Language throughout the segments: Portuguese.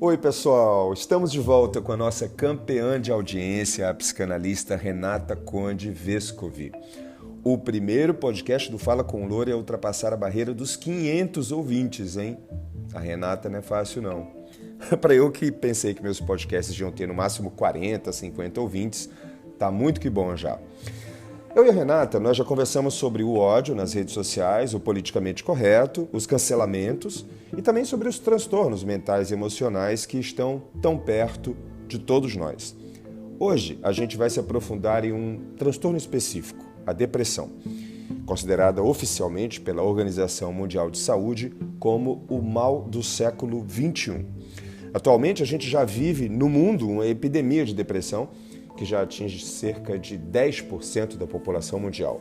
Oi, pessoal! Estamos de volta com a nossa campeã de audiência, a psicanalista Renata Conde Vescovi. O primeiro podcast do Fala com Loura é ultrapassar a barreira dos 500 ouvintes, hein? A Renata não é fácil, não. Para eu que pensei que meus podcasts iam ter no máximo 40, 50 ouvintes, tá muito que bom já. Eu e a Renata, nós já conversamos sobre o ódio nas redes sociais, o politicamente correto, os cancelamentos e também sobre os transtornos mentais e emocionais que estão tão perto de todos nós. Hoje, a gente vai se aprofundar em um transtorno específico, a depressão, considerada oficialmente pela Organização Mundial de Saúde como o mal do século XXI. Atualmente, a gente já vive no mundo uma epidemia de depressão que já atinge cerca de 10% da população mundial,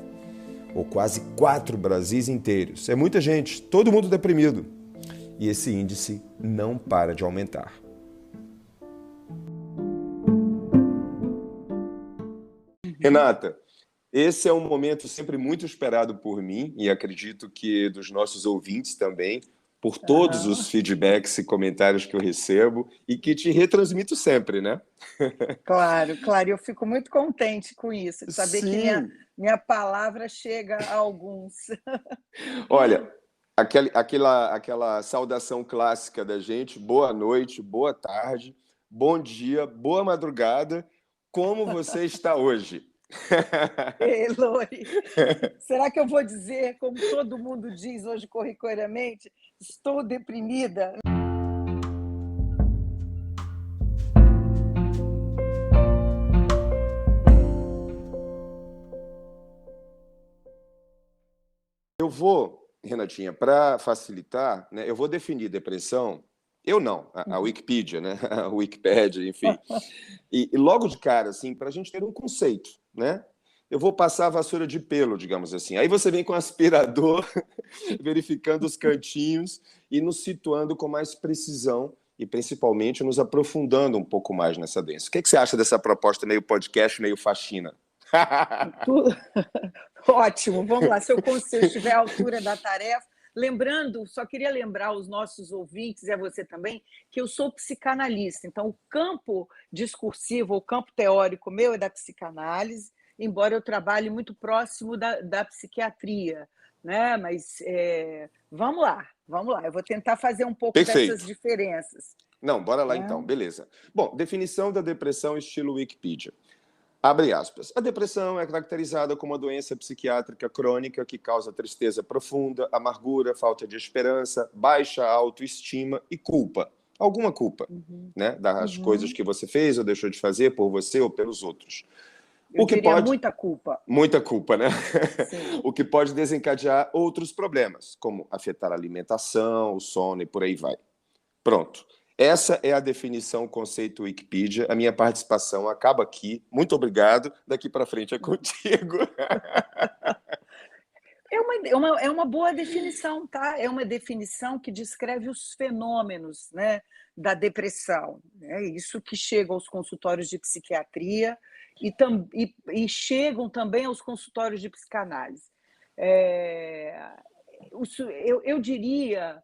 ou quase 4 Brasis inteiros. É muita gente, todo mundo deprimido. E esse índice não para de aumentar. Renata, esse é um momento sempre muito esperado por mim e acredito que dos nossos ouvintes também, por todos os feedbacks e comentários que eu recebo e que te retransmito sempre, né? Claro, claro, eu fico muito contente com isso, de saber que Sim. minha palavra chega a alguns. Olha, aquela saudação clássica da gente, boa noite, boa tarde, bom dia, boa madrugada, como você está hoje? Eloi, será que eu vou dizer, como todo mundo diz hoje corriqueiramente, estou deprimida? Eu vou, Renatinha, para facilitar, né, eu vou definir depressão, eu não, a Wikipedia, né, a Wikipédia, enfim, e logo de cara, assim, para a gente ter um conceito, né? Eu vou passar a vassoura de pelo, digamos assim. Aí você vem com o aspirador, verificando os cantinhos e nos situando com mais precisão e, principalmente, nos aprofundando um pouco mais nessa doença. O que você acha dessa proposta meio podcast, meio faxina? Tudo... Ótimo, vamos lá. Se eu estiver à altura da tarefa. Lembrando, só queria lembrar os nossos ouvintes, e a você também, que eu sou psicanalista. Então, o campo discursivo, o campo teórico meu é da psicanálise, embora eu trabalhe muito próximo da psiquiatria, né? Mas vamos lá. Eu vou tentar fazer um pouco dessas Perfeito. diferenças. Não, bora lá então, beleza. Bom, definição da depressão estilo Wikipedia. Abre aspas. A depressão é caracterizada como uma doença psiquiátrica crônica que causa tristeza profunda, amargura, falta de esperança, baixa autoestima e culpa. Alguma culpa, né? Das coisas que você fez ou deixou de fazer por você ou pelos outros. Eu O que diria pode... muita culpa. Muita culpa, né? Sim. O que pode desencadear outros problemas, como afetar a alimentação, o sono e por aí vai. Pronto. Essa é a definição, conceito Wikipedia. A minha participação acaba aqui. Muito obrigado. Daqui para frente é contigo. É uma boa definição, tá? É uma definição que descreve os fenômenos, né, da depressão. É isso que chega aos consultórios de psiquiatria e chegam também aos consultórios de psicanálise. Eu diria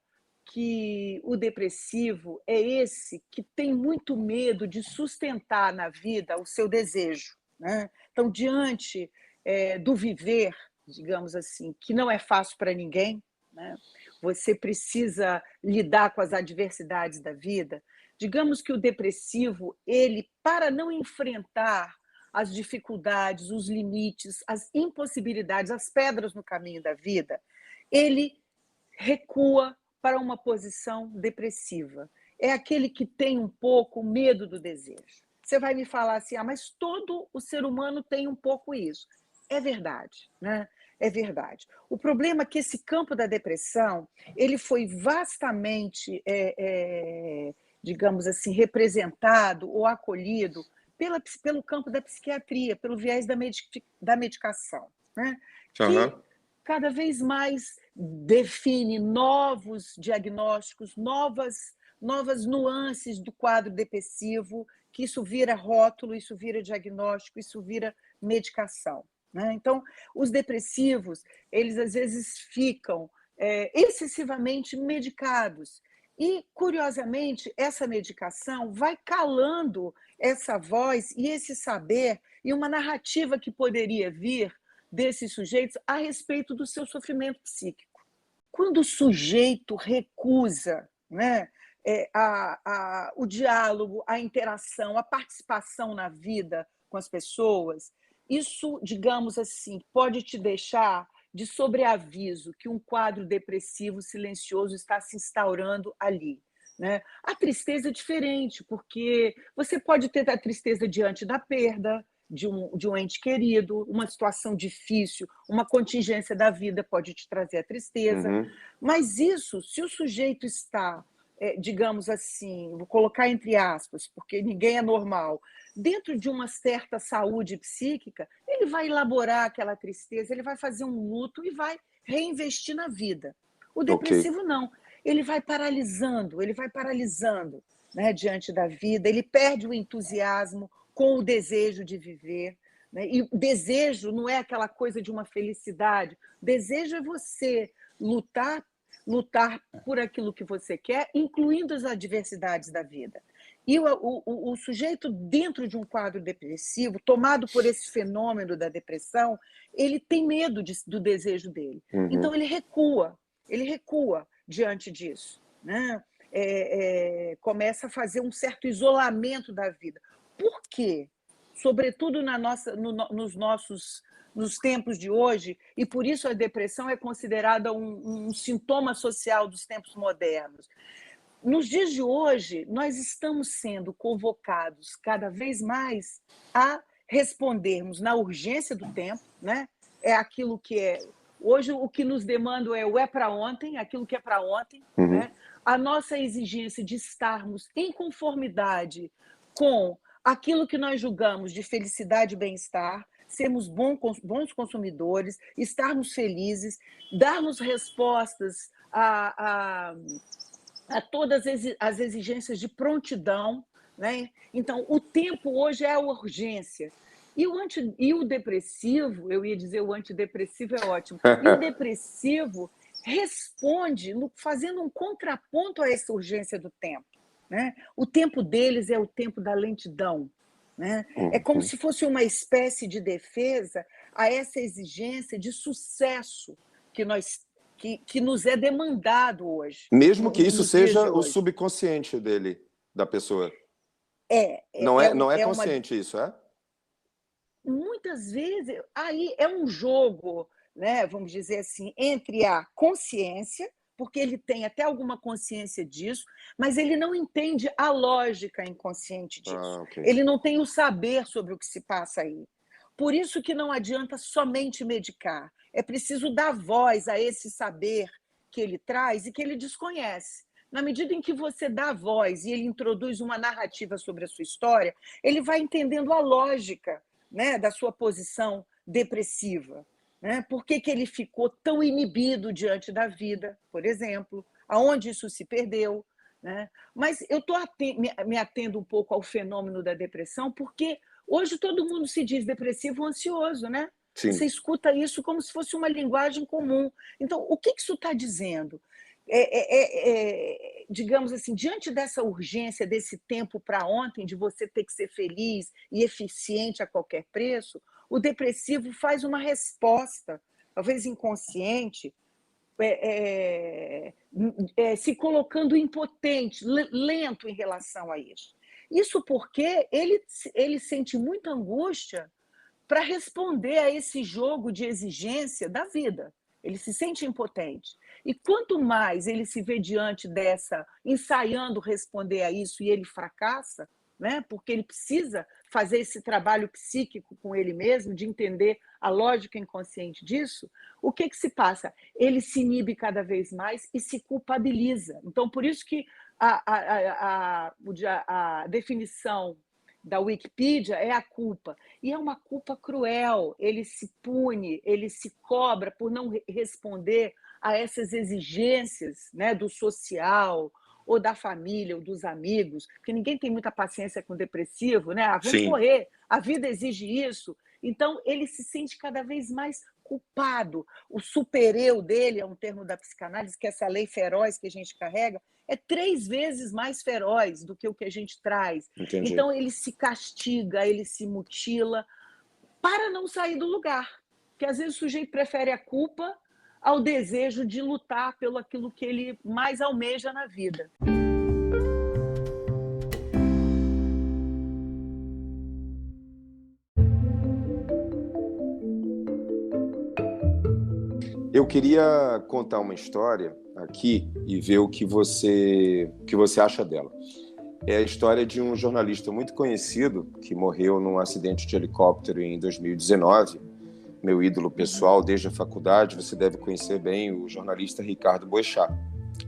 que o depressivo é esse que tem muito medo de sustentar na vida o seu desejo, né? Então, diante do viver, digamos assim, que não é fácil para ninguém, né? Você precisa lidar com as adversidades da vida. Digamos que o depressivo, ele, para não enfrentar as dificuldades, os limites, as impossibilidades, as pedras no caminho da vida, ele recua para uma posição depressiva. É aquele que tem um pouco medo do desejo. Você vai me falar assim, mas todo o ser humano tem um pouco isso. É verdade, né? É verdade. O problema é que esse campo da depressão, ele foi vastamente, digamos assim, representado ou acolhido pelo campo da psiquiatria, pelo viés da medicação, né? Que cada vez mais define novos diagnósticos, novas nuances do quadro depressivo, que isso vira rótulo, isso vira diagnóstico, isso vira medicação, né? Então, os depressivos, eles às vezes ficam excessivamente medicados E, curiosamente, essa medicação vai calando essa voz e esse saber e uma narrativa que poderia vir desses sujeitos a respeito do seu sofrimento psíquico. Quando o sujeito recusa, né, o diálogo, a interação, a participação na vida com as pessoas, isso, digamos assim, pode te deixar de sobreaviso que um quadro depressivo silencioso está se instaurando ali, né? A tristeza é diferente, porque você pode ter a tristeza diante da perda de um ente querido, uma situação difícil, uma contingência da vida pode te trazer a tristeza, mas isso, se o sujeito está, digamos assim, vou colocar entre aspas, porque ninguém é normal, dentro de uma certa saúde psíquica, ele vai elaborar aquela tristeza, ele vai fazer um luto e vai reinvestir na vida. O depressivo não, ele vai paralisando, né, diante da vida, ele perde o entusiasmo com o desejo de viver, né? E o desejo não é aquela coisa de uma felicidade, o desejo é você lutar por aquilo que você quer, incluindo as adversidades da vida. E o sujeito, dentro de um quadro depressivo, tomado por esse fenômeno da depressão, ele tem medo do desejo dele. Então, ele recua diante disso, né? Começa a fazer um certo isolamento da vida. Por quê? Sobretudo nos tempos de hoje, e por isso a depressão é considerada um sintoma social dos tempos modernos. Nos dias de hoje, nós estamos sendo convocados cada vez mais a respondermos na urgência do tempo, né? É aquilo que é. Hoje, o que nos demanda é o para ontem, aquilo que é para ontem, né? A nossa exigência de estarmos em conformidade com aquilo que nós julgamos de felicidade e bem-estar, sermos bons consumidores, estarmos felizes, darmos respostas a todas as exigências de prontidão, né? Então, o tempo hoje é a urgência. E o depressivo, eu ia dizer o antidepressivo é ótimo, e o depressivo responde fazendo um contraponto a essa urgência do tempo, né? O tempo deles é o tempo da lentidão, né? É como se fosse uma espécie de defesa a essa exigência de sucesso que nos é demandado hoje. Mesmo que isso seja o subconsciente da pessoa. Não é consciente isso, é? Muitas vezes, aí é um jogo, né, vamos dizer assim, entre a consciência, porque ele tem até alguma consciência disso, mas ele não entende a lógica inconsciente disso. Ele não tem o saber sobre o que se passa aí. Por isso que não adianta somente medicar. É preciso dar voz a esse saber que ele traz e que ele desconhece. Na medida em que você dá voz e ele introduz uma narrativa sobre a sua história, ele vai entendendo a lógica, né, da sua posição depressiva. Né? Por que ele ficou tão inibido diante da vida, por exemplo? Aonde isso se perdeu? Né? Mas eu estou me atendo um pouco ao fenômeno da depressão, porque hoje todo mundo se diz depressivo ou ansioso, né? Sim. Você escuta isso como se fosse uma linguagem comum. Então, o que isso está dizendo? Digamos assim, diante dessa urgência, desse tempo para ontem, de você ter que ser feliz e eficiente a qualquer preço, o depressivo faz uma resposta, talvez inconsciente, se colocando impotente, lento em relação a isso. Isso porque ele sente muita angústia para responder a esse jogo de exigência da vida. Ele se sente impotente. E quanto mais ele se vê diante dessa, ensaiando responder a isso, e ele fracassa, né? Porque ele precisa fazer esse trabalho psíquico com ele mesmo, de entender a lógica inconsciente disso, o que se passa? Ele se inibe cada vez mais e se culpabiliza. Então, por isso que a definição da Wikipedia é a culpa. E é uma culpa cruel. Ele se pune, ele se cobra por não responder a essas exigências, né, do social, ou da família, ou dos amigos, porque ninguém tem muita paciência com o depressivo, né? Vamos correr, a vida exige isso. Então, ele se sente cada vez mais culpado. O super-eu dele, é um termo da psicanálise, que é essa lei feroz que a gente carrega, é 3 vezes mais feroz do que o que a gente traz. Entendi. Então, ele se castiga, ele se mutila para não sair do lugar. Porque, às vezes, o sujeito prefere a culpa ao desejo de lutar pelo aquilo que ele mais almeja na vida. Eu queria contar uma história aqui e ver o que você acha dela. É a história de um jornalista muito conhecido que morreu num acidente de helicóptero em 2019. Meu ídolo pessoal desde a faculdade, você deve conhecer bem o jornalista Ricardo Boechat.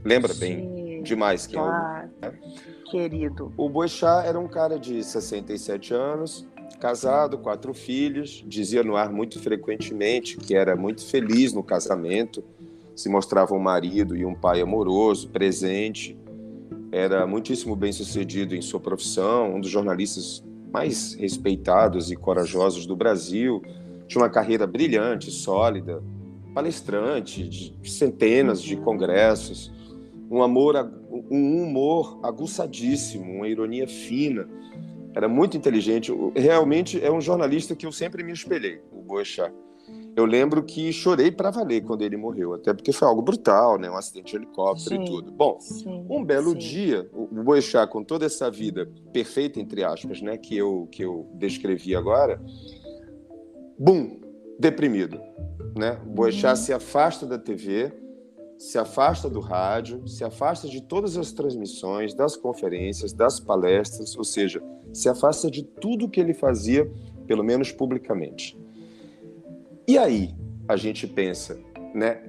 Lembra bem demais quem é o... Querido. O Boechat era um cara de 67 anos, casado, 4 filhos, dizia no ar muito frequentemente que era muito feliz no casamento, se mostrava um marido e um pai amoroso, presente, era muitíssimo bem-sucedido em sua profissão, um dos jornalistas mais respeitados e corajosos do Brasil, tinha uma carreira brilhante, sólida, palestrante de centenas de congressos, um humor aguçadíssimo, uma ironia fina, era muito inteligente, realmente é um jornalista que eu sempre me espelhei, o Boechat. Eu lembro que chorei para valer quando ele morreu, até porque foi algo brutal, né? Um acidente de helicóptero e tudo. Bom, um belo dia, o Boechat, com toda essa vida perfeita, entre aspas, né, que eu descrevi agora, bum, deprimido, né? O Boechat se afasta da TV, se afasta do rádio, se afasta de todas as transmissões, das conferências, das palestras, ou seja, se afasta de tudo que ele fazia, pelo menos publicamente. E aí a gente pensa, né?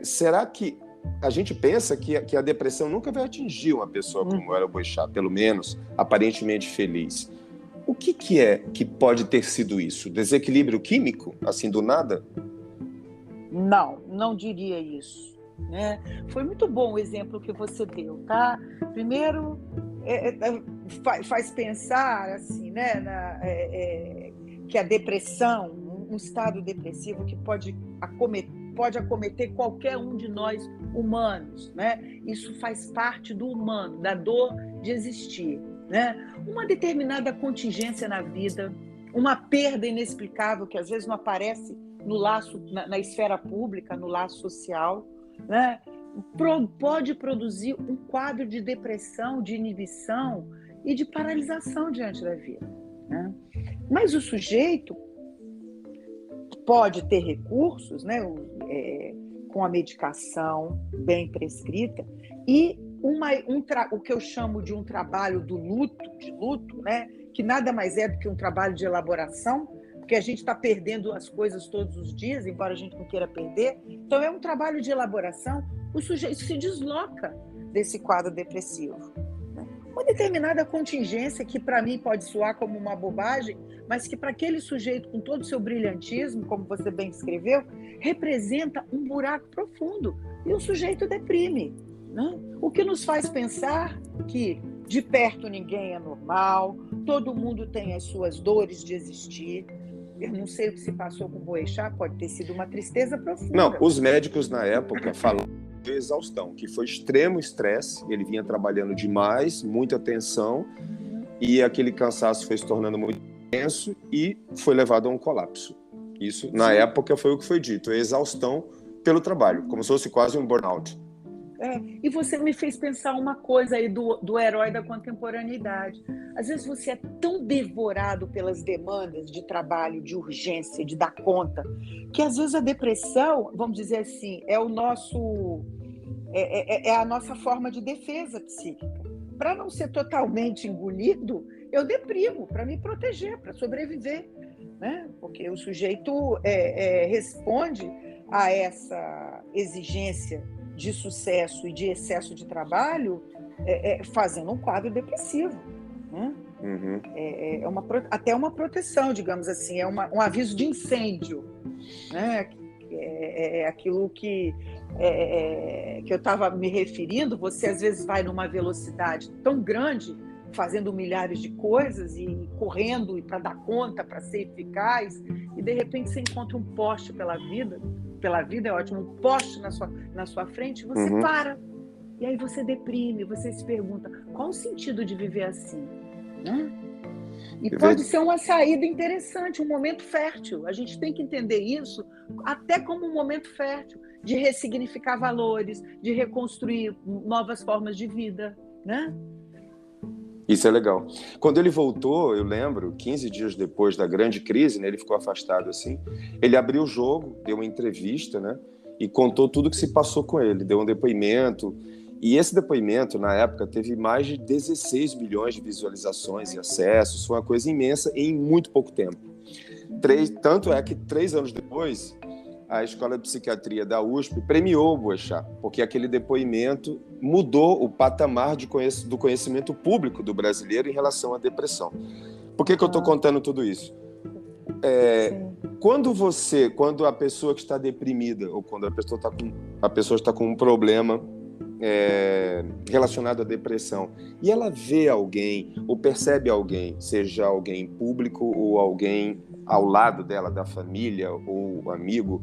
Será que a gente pensa que a depressão nunca vai atingir uma pessoa como era o Boechat, pelo menos aparentemente feliz? O que é que pode ter sido isso? Desequilíbrio químico, assim do nada? Não diria isso, né? Foi muito bom o exemplo que você deu, tá? Primeiro, faz pensar assim, né, que a depressão, um estado depressivo que pode acometer qualquer um de nós humanos, né? Isso faz parte do humano, da dor de existir, né? Uma determinada contingência na vida, uma perda inexplicável que às vezes não aparece no laço, na esfera pública, no laço social, né? Pode produzir um quadro de depressão, de inibição e de paralisação diante da vida, né? Mas o sujeito pode ter recursos, né, com a medicação bem prescrita e o que eu chamo de um trabalho de luto, né, que nada mais é do que um trabalho de elaboração, porque a gente está perdendo as coisas todos os dias, embora a gente não queira perder. Então, é um trabalho de elaboração, o sujeito se desloca desse quadro depressivo. Uma determinada contingência que para mim pode soar como uma bobagem, mas que para aquele sujeito com todo o seu brilhantismo, como você bem descreveu, representa um buraco profundo e o sujeito deprime, né? O que nos faz pensar que de perto ninguém é normal, todo mundo tem as suas dores de existir. Eu não sei o que se passou com o Boechat, pode ter sido uma tristeza profunda. Não, os médicos na época falaram de exaustão, que foi extremo estresse, ele vinha trabalhando demais, muita tensão, e aquele cansaço foi se tornando muito intenso e foi levado a um colapso. Isso, na época, foi o que foi dito, a exaustão pelo trabalho, como se fosse quase um burnout. E você me fez pensar uma coisa aí do herói da contemporaneidade. Às vezes você é tão devorado pelas demandas de trabalho, de urgência, de dar conta, que às vezes a depressão, vamos dizer assim, é a nossa forma de defesa psíquica. Para não ser totalmente engolido, eu deprimo para me proteger, para sobreviver, né? Porque o sujeito responde a essa exigência de sucesso e de excesso de trabalho, fazendo um quadro depressivo, né? Até uma proteção, digamos assim, um aviso de incêndio, né? Aquilo que eu estava me referindo. Você às vezes vai numa velocidade tão grande, fazendo milhares de coisas e correndo para dar conta, para ser eficaz, e de repente você encontra um poste pela vida é ótimo, um poste na sua frente, você para. E aí você deprime, você se pergunta, qual o sentido de viver assim? Né? E pode ser uma saída interessante, um momento fértil. A gente tem que entender isso até como um momento fértil, de ressignificar valores, de reconstruir novas formas de vida, né? Isso é legal. Quando ele voltou, eu lembro, 15 dias depois da grande crise, né, ele ficou afastado assim, ele abriu o jogo, deu uma entrevista, né, e contou tudo que se passou com ele, deu um depoimento, e esse depoimento, na época, teve mais de 16 milhões de visualizações e acessos, foi uma coisa imensa em muito pouco tempo. Tanto é que 3 anos depois, a Escola de Psiquiatria da USP premiou o Boechat, porque aquele depoimento mudou o patamar do conhecimento público do brasileiro em relação à depressão. Por que eu estou contando tudo isso? Quando a pessoa que está deprimida, ou quando a pessoa está com um problema relacionado à depressão, e ela vê alguém, ou percebe alguém, seja alguém público ou alguém ao lado dela, da família ou amigo,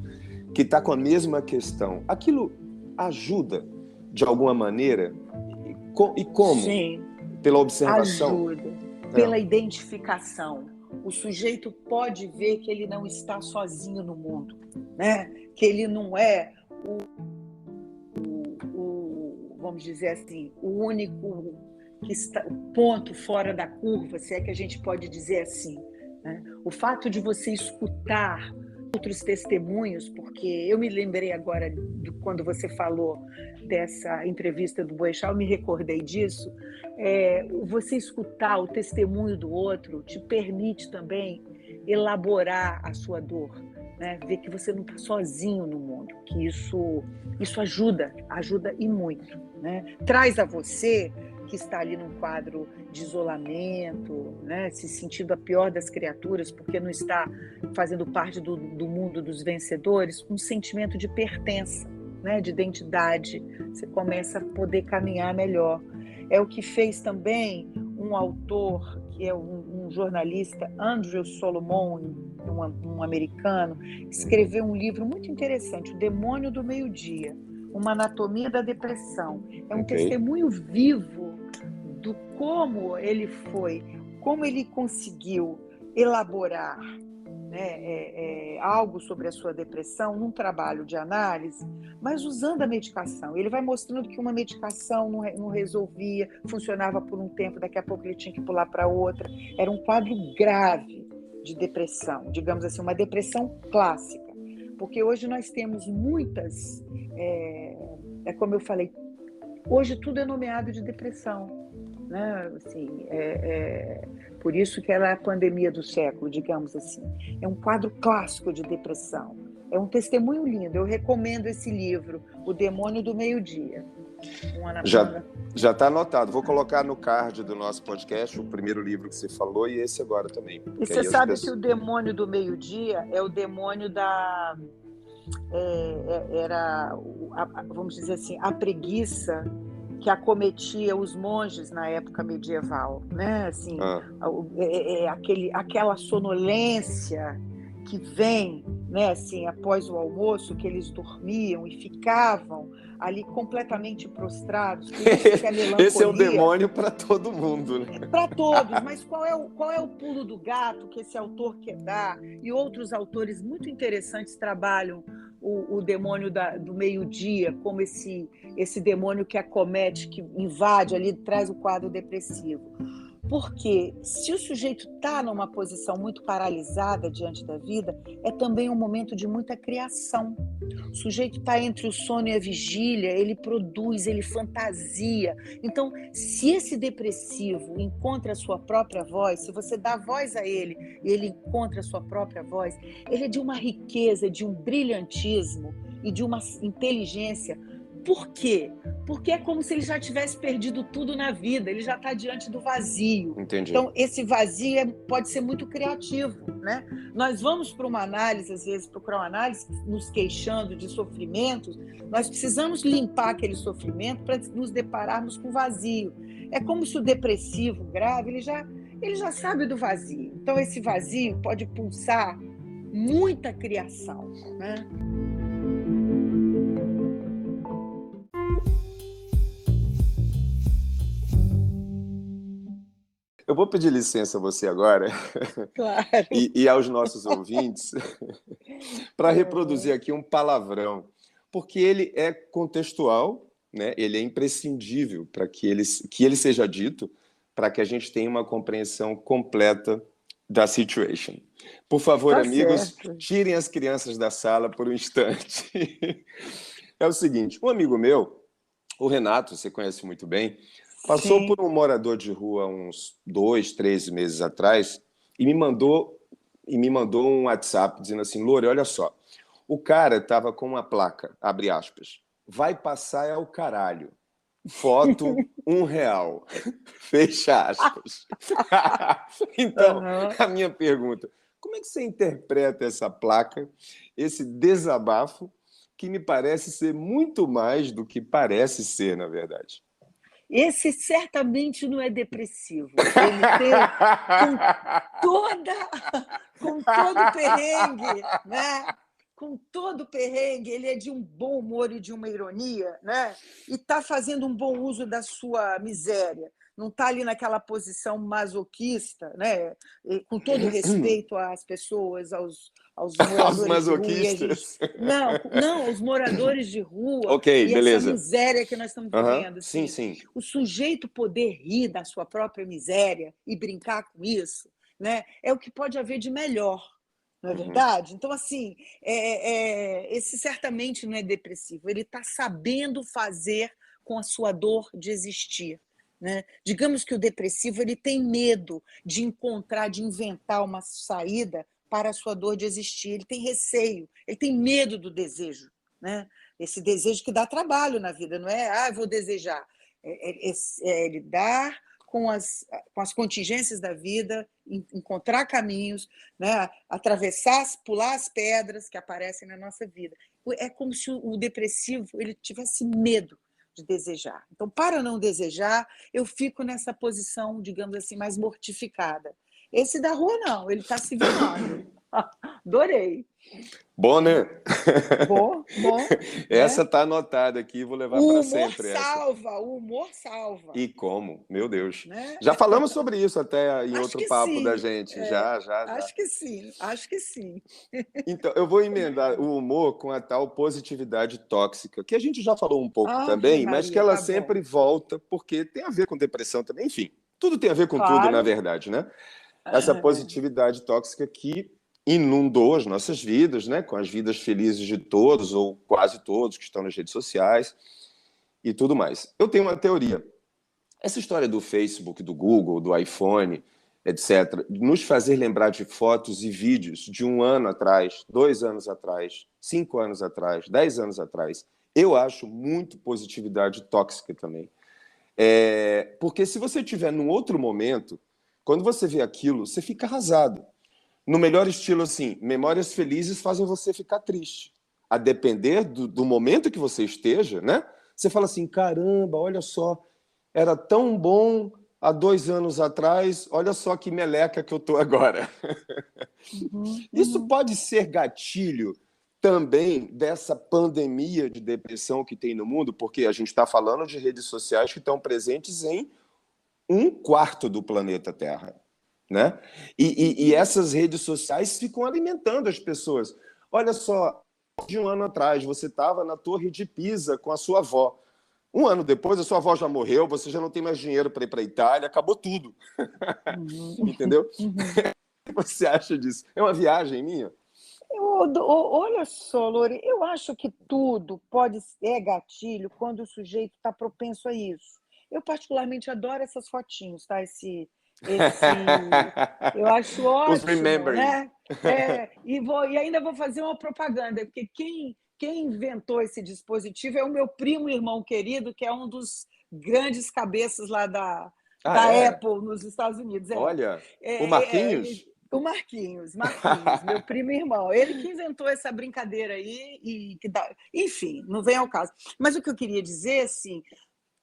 que está com a mesma questão, aquilo ajuda de alguma maneira? E como? Sim. Pela observação? Ajuda. Pela identificação. O sujeito pode ver que ele não está sozinho no mundo, né? Que ele não é vamos dizer assim, o único ponto fora da curva, se é que a gente pode dizer assim, né? O fato de você escutar outros testemunhos, porque eu me lembrei agora quando você falou dessa entrevista do Boechat, eu me recordei disso. Você escutar o testemunho do outro te permite também elaborar a sua dor, né? Ver que você não está sozinho no mundo, que isso ajuda e muito, né? Traz a você que está ali num quadro de isolamento, né? Se sentindo a pior das criaturas, porque não está fazendo parte do mundo dos vencedores, um sentimento de pertença, né? De identidade. Você começa a poder caminhar melhor. É o que fez também um autor, que é um jornalista, Andrew Solomon, um americano, escreveu um livro muito interessante, O Demônio do Meio-Dia, uma anatomia da depressão. É um testemunho vivo do como ele conseguiu elaborar, né, algo sobre a sua depressão num trabalho de análise, mas usando a medicação. Ele vai mostrando que uma medicação não resolvia, funcionava por um tempo, daqui a pouco ele tinha que pular para outra. Era um quadro grave de depressão, digamos assim, uma depressão clássica. Porque hoje nós temos muitas, como eu falei, hoje tudo é nomeado de depressão, né? Assim, por isso que ela é a pandemia do século, digamos assim. É um quadro clássico de depressão. É um testemunho lindo. Eu recomendo esse livro, O Demônio do Meio-Dia. Já está anotado. Vou colocar no card do nosso podcast o primeiro livro que você falou e esse agora também. E você sabe que o Demônio do Meio-Dia é o demônio da... vamos dizer assim, a preguiça que acometia os monges na época medieval, né? Assim, aquela sonolência que vem, né? Assim, após o almoço, que eles dormiam e ficavam ali completamente prostrados. Esse é o demônio para todo mundo, né? Para todos, mas qual é o pulo do gato que esse autor quer dar? E outros autores muito interessantes trabalham o demônio do meio-dia como esse demônio que acomete, que invade ali, traz o quadro depressivo. Porque se o sujeito está numa posição muito paralisada diante da vida, é também um momento de muita criação. O sujeito está entre o sono e a vigília, ele produz, ele fantasia. Então, se esse depressivo encontra a sua própria voz, se você dá voz a ele e ele encontra a sua própria voz, ele é de uma riqueza, de um brilhantismo e de uma inteligência. Por quê? Porque é como se ele já tivesse perdido tudo na vida, ele já está diante do vazio. Entendi. Então, esse vazio pode ser muito criativo, né? Nós vamos para uma análise, às vezes, procurar uma análise, nos queixando de sofrimentos, nós precisamos limpar aquele sofrimento para nos depararmos com o vazio. É como se o depressivo grave, ele já sabe do vazio. Então, esse vazio pode pulsar muita criação, né? Eu vou pedir licença a você agora Claro. e aos nossos ouvintes para reproduzir aqui um palavrão, porque ele é contextual, né? Ele é imprescindível para que ele seja dito, para que a gente tenha uma compreensão completa da situation. Por favor, Tá amigos, certo. tirem as crianças da sala por um instante. É o seguinte, um amigo meu, o Renato, você conhece muito bem, passou Sim. por um morador de rua uns 2, 3 meses atrás e me mandou um WhatsApp dizendo assim, Lore, olha só, o cara estava com uma placa, abre aspas, vai passar é o caralho. Foto R$ 1. Fecha aspas. Então, Aham. a minha pergunta, como é que você interpreta essa placa, esse desabafo, que me parece ser muito mais do que parece ser, na verdade? Esse certamente não é depressivo. Ele tem com toda com todo o perrengue, né? Com todo o perrengue, ele é de um bom humor e de uma ironia, né? E está fazendo um bom uso da sua miséria. Não está ali naquela posição masoquista, né? E, com todo respeito às pessoas, aos Aos moradores de rua, e a gente. masoquistas. Não, os moradores de rua Ok, e essa beleza. miséria que nós estamos Uhum. vivendo. Sim, Assim, sim. o sujeito poder rir da sua própria miséria e brincar com isso, né, é o que pode haver de melhor, não é verdade? Então, assim, esse certamente não é depressivo, ele está sabendo fazer com a sua dor de existir. Né? Digamos que o depressivo ele tem medo de encontrar, de inventar uma saída para a sua dor de existir, ele tem receio, ele tem medo do desejo. Né? Esse desejo que dá trabalho na vida, não é, vou desejar. É lidar com as contingências da vida, encontrar caminhos, né? Atravessar, pular as pedras que aparecem na nossa vida. É como se o depressivo ele tivesse medo de desejar. Então, para não desejar, eu fico nessa posição, digamos assim, mais mortificada. Esse da rua, não, ele está se virando. Adorei. Bom, né? Bom, Essa né? tá anotada aqui, vou levar O para humor sempre essa. salva, o humor salva. E como? Meu Deus. Né? Já falamos sobre isso até em Acho outro que papo da sim, gente. Já. acho que sim, acho que sim. Então, eu vou emendar o humor com a tal positividade tóxica, que a gente já falou um pouco Ave também, mas que Maria, ela tá bom. sempre volta, porque tem a ver com depressão também. Enfim, tudo tem a ver com tudo, na Claro. verdade, né? Essa positividade tóxica que inundou as nossas vidas, né? Com as vidas felizes de todos, ou quase todos, que estão nas redes sociais e tudo mais. Eu tenho uma teoria. Essa história do Facebook, do Google, do iPhone, etc., nos fazer lembrar de fotos e vídeos de 1 ano atrás, 2 anos atrás, 5 anos atrás, 10 anos atrás, eu acho muito positividade tóxica também. Porque se você estiver num outro momento, quando você vê aquilo, você fica arrasado. No melhor estilo, assim, memórias felizes fazem você ficar triste. A depender do momento que você esteja, né? Você fala assim, caramba, olha só, era tão bom há 2 anos atrás, olha só que meleca que eu tô agora. Isso pode ser gatilho também dessa pandemia de depressão que tem no mundo, porque a gente está falando de redes sociais que estão presentes em 1/4 do planeta Terra. Né? E essas redes sociais ficam alimentando as pessoas. Olha só, de 1 ano atrás, você estava na Torre de Pisa com a sua avó. 1 ano depois, a sua avó já morreu, você já não tem mais dinheiro para ir para a Itália, acabou tudo. Entendeu? O que você acha disso? É uma viagem minha? Olha só, Lore, eu acho que tudo pode ser gatilho quando o sujeito está propenso a isso. Eu particularmente adoro essas fotinhos, tá? Eu acho Os ótimo, remembering. né? E ainda vou fazer uma propaganda, porque quem inventou esse dispositivo é o meu primo irmão querido, que é um dos grandes cabeças lá Ah, da é? Apple nos Estados Unidos. Olha, o Ele, Marquinhos? o Marquinhos, meu primo irmão, ele que inventou essa brincadeira aí, enfim, não vem ao caso. Mas o que eu queria dizer, assim,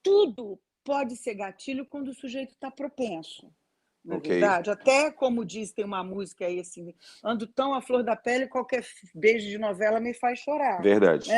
tudo pode ser gatilho quando o sujeito está propenso. não é Ok. verdade? Até, como diz, tem uma música aí assim, ando tão à flor da pele, qualquer beijo de novela me faz chorar. Verdade.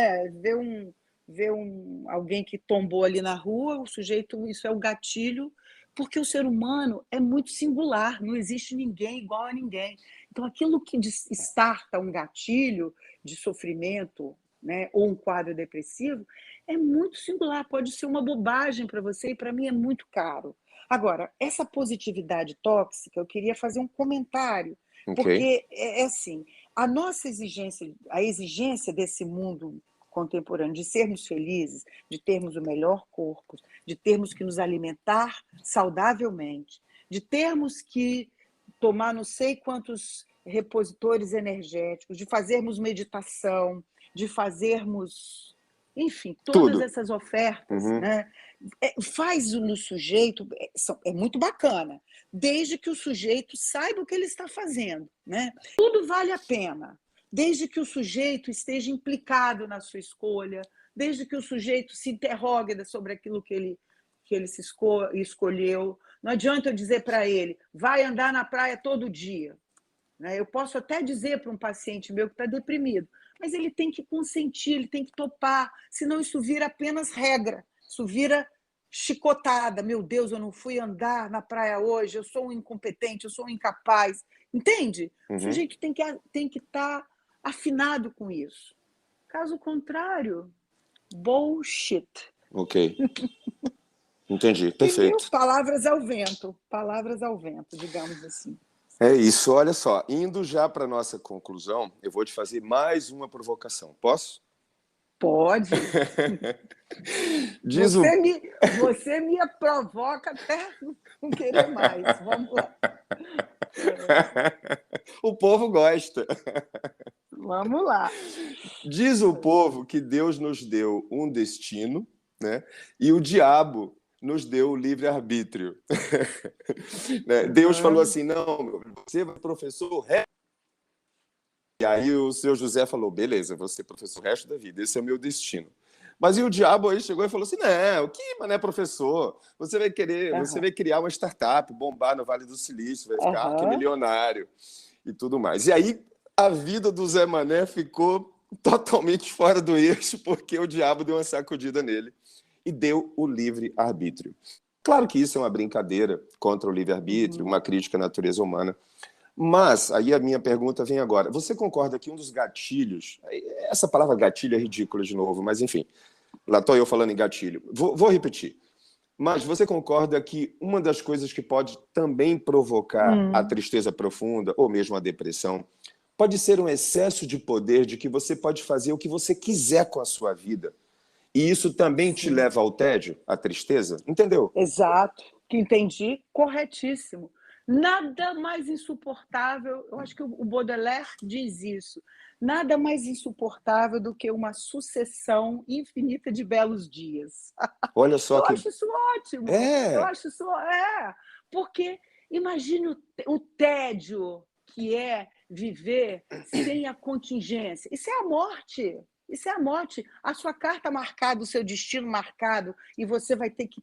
Alguém que tombou ali na rua, o sujeito, isso é o gatilho, porque o ser humano é muito singular, não existe ninguém igual a ninguém. Então, aquilo que starta um gatilho de sofrimento, né, ou um quadro depressivo, é muito singular, pode ser uma bobagem para você e para mim é muito caro. Agora, essa positividade tóxica, eu queria fazer um comentário, Ok. porque é assim, a exigência desse mundo contemporâneo de sermos felizes, de termos o melhor corpo, de termos que nos alimentar saudavelmente, de termos que tomar não sei quantos repositores energéticos, de fazermos meditação, de fazermos, enfim, todas Tudo. essas ofertas, Uhum. né? Faz no sujeito, é muito bacana, desde que o sujeito saiba o que ele está fazendo, né? Tudo vale a pena, desde que o sujeito esteja implicado na sua escolha, desde que o sujeito se interrogue sobre aquilo que ele escolheu. Não adianta eu dizer para ele, vai andar na praia todo dia. Eu posso até dizer para um paciente meu que está deprimido, mas ele tem que consentir, ele tem que topar, senão isso vira apenas regra, isso vira chicotada. Meu Deus, eu não fui andar na praia hoje, eu sou um incompetente, eu sou um incapaz. Entende? O Uhum. sujeito tem que estar afinado com isso. Caso contrário, bullshit. Ok. Entendi. Entendeu? Perfeito. Palavras ao vento, digamos assim. É isso. Olha só, indo já para a nossa conclusão, eu vou te fazer mais uma provocação. Posso? Pode. Diz o... Você me provoca até não querer mais. Vamos lá. O povo gosta. Vamos lá. Diz o povo que Deus nos deu um destino, né? E o diabo nos deu o livre-arbítrio. Né? Deus falou assim, não, você vai ser professor o resto. E aí o seu José falou, beleza, vou ser professor o resto da vida, esse é o meu destino. Mas e o diabo aí chegou e falou assim, não, o que, mané, professor? Você vai criar uma startup, bombar no Vale do Silício, vai ficar arquimilionário e tudo mais. E aí a vida do Zé Mané ficou totalmente fora do eixo, porque o diabo deu uma sacudida nele e deu o livre-arbítrio. Claro que isso é uma brincadeira contra o livre-arbítrio, uma crítica à natureza humana. Mas, aí a minha pergunta vem agora. Você concorda que um dos gatilhos... Essa palavra gatilho é ridícula de novo, mas enfim. Lá estou eu falando em gatilho. Vou repetir. Mas você concorda que uma das coisas que pode também provocar a tristeza profunda, ou mesmo a depressão, pode ser um excesso de poder de que você pode fazer o que você quiser com a sua vida? E isso também te leva ao tédio, à tristeza? Entendeu? Exato. Que entendi, corretíssimo. Nada mais insuportável, eu acho que o Baudelaire diz isso, nada mais insuportável do que uma sucessão infinita de belos dias. Olha só Eu que... acho isso ótimo. Eu acho isso porque imagine o tédio que é viver sem a contingência. Isso é a morte. Isso é a morte. A sua carta marcada, o seu destino marcado, e você vai ter que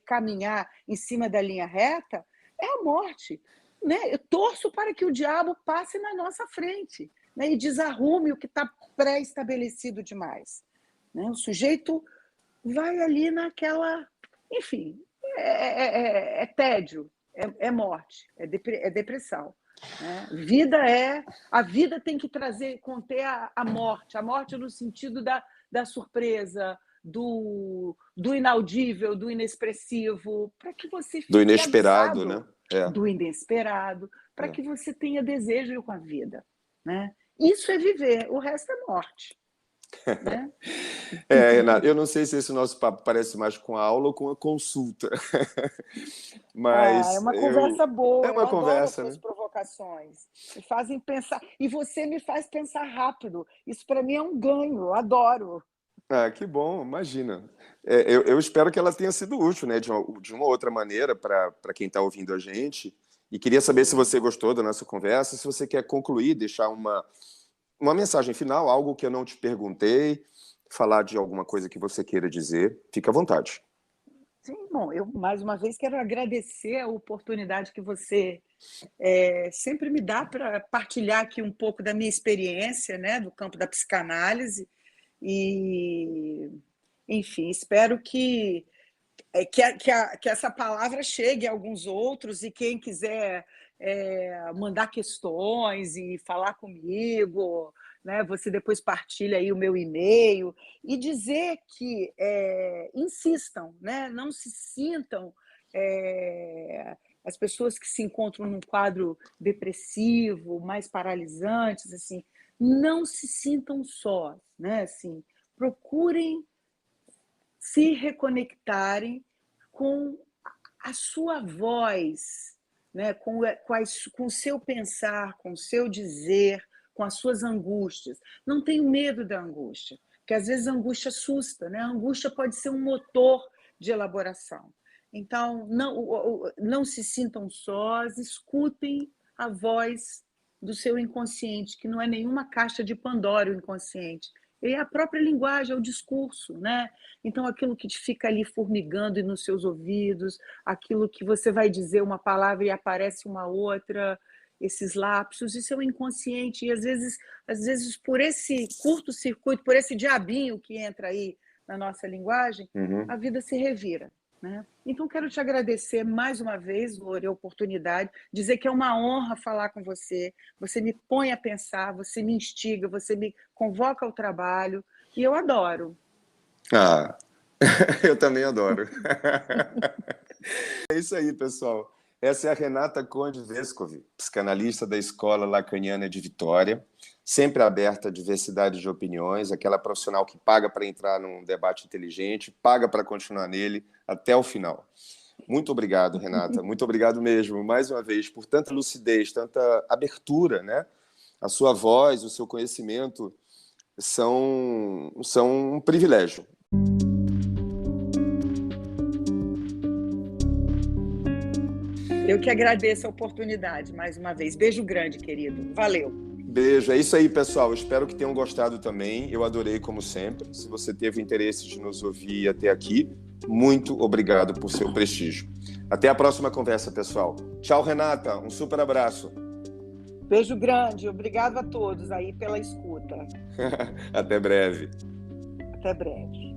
caminhar em cima da linha reta, é a morte. Né? Eu torço para que o diabo passe na nossa frente, né? E desarrume o que está pré-estabelecido demais. Né? O sujeito vai ali naquela... Enfim, é tédio, é morte, é depressão. Né? A vida tem que conter a morte no sentido da surpresa, do inaudível, do inexpressivo, para que você Do fique inesperado, né? aguçado, do inesperado, para que você tenha desejo com a vida. Né? Isso é viver, o resto é morte. Né? Renato, eu não sei se esse nosso papo parece mais com a aula ou com a consulta. É Mas uma conversa é boa, eu uma adoro as conversa, suas né? provocações. Me fazem pensar. E você me faz pensar rápido. Isso para mim é um ganho, eu adoro. Ah, que bom, imagina. Eu espero que ela tenha sido útil, né, de uma outra maneira para quem está ouvindo a gente. E queria saber se você gostou da nossa conversa, se você quer concluir, deixar uma mensagem final, algo que eu não te perguntei, falar de alguma coisa que você queira dizer. Fique à vontade. Sim, bom, eu mais uma vez quero agradecer a oportunidade que você sempre me dá para partilhar aqui um pouco da minha experiência, né, do campo da psicanálise. E, enfim, espero que essa palavra chegue a alguns outros e quem quiser mandar questões e falar comigo, né, você depois partilha aí o meu e-mail e dizer que insistam, né, não se sintam as pessoas que se encontram num quadro depressivo, mais paralisantes, assim, não se sintam sós, né, assim, procurem se reconectarem com a sua voz, né? Com o seu pensar, com o seu dizer, com as suas angústias. Não tenham medo da angústia, porque às vezes a angústia assusta, né? A angústia pode ser um motor de elaboração. Então, não se sintam sós, escutem a voz do seu inconsciente, que não é nenhuma caixa de Pandora o inconsciente. É a própria linguagem, é o discurso, né? Então, aquilo que te fica ali formigando nos seus ouvidos, aquilo que você vai dizer uma palavra e aparece uma outra, esses lapsos, isso é o inconsciente. E às vezes por esse curto-circuito, por esse diabinho que entra aí na nossa linguagem, a vida se revira. Né? Então, quero te agradecer mais uma vez, Lore, a oportunidade, dizer que é uma honra falar com você. Você me põe a pensar, você me instiga, você me convoca ao trabalho, e eu adoro. Ah, eu também adoro. É isso aí, pessoal. Essa é a Renata Conde Vescovi, psicanalista da Escola Lacaniana de Vitória, sempre aberta à diversidade de opiniões, aquela profissional que paga para entrar num debate inteligente, paga para continuar nele até o final. Muito obrigado, Renata. Muito obrigado mesmo, mais uma vez, por tanta lucidez, tanta abertura, né? A sua voz, o seu conhecimento são um privilégio. Eu que agradeço a oportunidade, mais uma vez. Beijo grande, querido. Valeu. Beijo. É isso aí, pessoal. Eu espero que tenham gostado também. Eu adorei, como sempre. Se você teve interesse de nos ouvir até aqui, muito obrigado por seu prestígio. Até a próxima conversa, pessoal. Tchau, Renata. Um super abraço. Beijo grande. Obrigado a todos aí pela escuta. Até breve. Até breve.